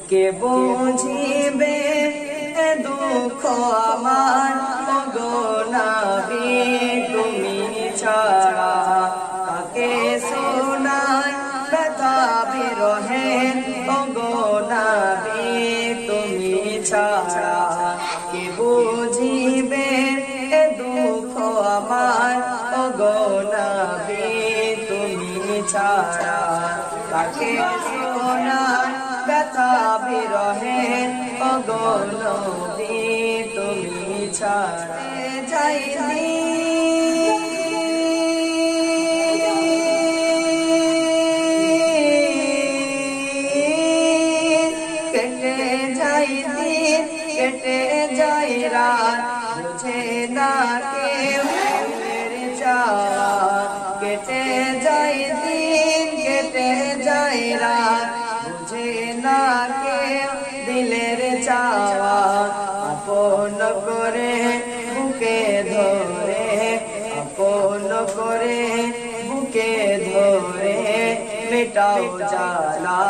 কে বুঝিবে দুঃখ আমার ওগো নবী তুমি ছাড়া কাকে শোনাই ব্যথা বিরহে ওগো নবী তুমি ছাড়া কে বুঝিবে দুঃখ আমার ওগো নবী তুমি ছাড়া কাকে শোনাই ব্যথা বিরহে ওগো নবী তুমি ছাড়া যাইনি কেটে যাই দিন কেটে যাই রাত বুঝে না কেউ চাওয়া কেটে যাই দিন কেটে যাই রাত বুঝে না কেউ দিলের চাওয়া আপন করে বুকে ধরে আপন করে বুকে ধরে মেটাও জ্বালা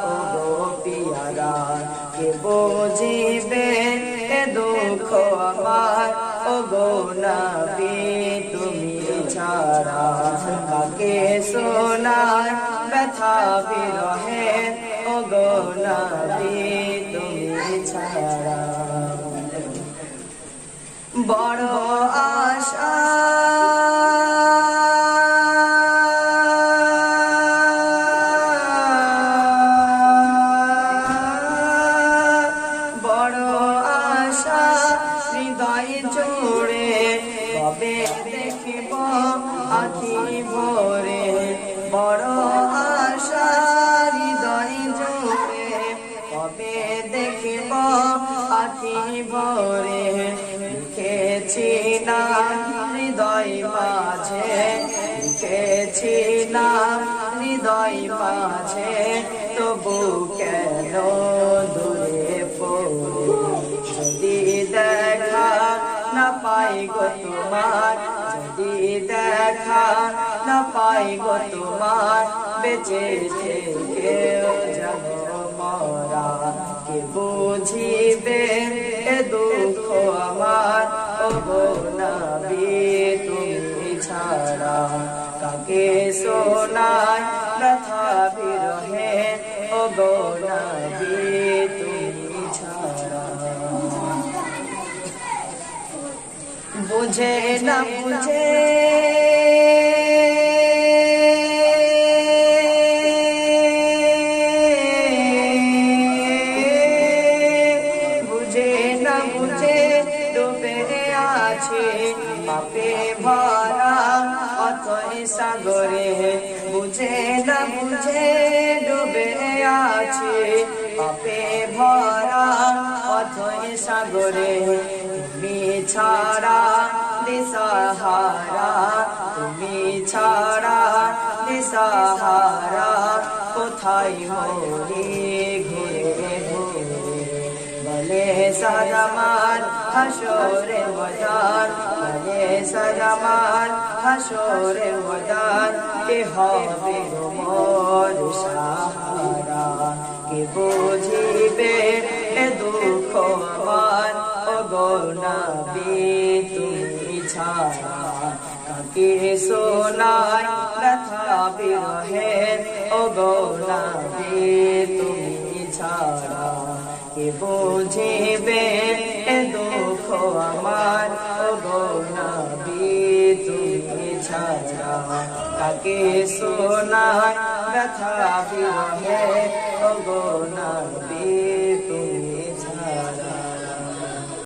ও গো পিয়ারা কে বুঝিবে দুঃখ আমার ও গো নবী তুমি ছাড়া কাকে শোনাই ব্যথা বিরহে ও গো নবী তুমি ছাড়া বড় আশা বড় আশা হৃদয় জোড়ে কবে দেখিব আখি ভরে বড় আশা হৃদয় জোড়ে কবে দেখিব আখি ভরে লিখেছি না হৃদয় মাঝে লিখেছি না হৃদয় মাঝে তবু কেন দূরে পড়ে যদি দেখা না পাই গো তোমার যদি দেখা না পাই গো তোমার বেঁচে থেকেও যাব মরা কে বুঝিবে দুঃখ আমার ও গো নবী তুমি ছাড়া কাকে শোনাই ব্যথা বিরহে ও গো নবী তুমি ছাড়া বুঝে না বুঝে বুঝে না বুঝে ডুবে আছে পাপে ভরা অথই সাগরে বুঝে না বুঝে ডুবে আছে পাপে ভরা অথই সাগরে তুমি ছাড়া দিশাহারা তুমি ছাড়া দিশাহারা কোথায় মরি ঘুরে ঘুরে বলে সাজামান হাসরে ময়দান বলে সাজামান হাসরে ময়দান কে হবে মোর সাহারা কে বুঝিবে দুঃখ আমার ও গো নবী তুমি ছাড়া কাকে শোনাই ব্যথা বিরহে ও গো নবী তুমি ছাড়া কে বুঝিবে দুঃখ আমার ও গো নবী তুমি ছাড়া কাকে শোনাই ব্যথা বিরহে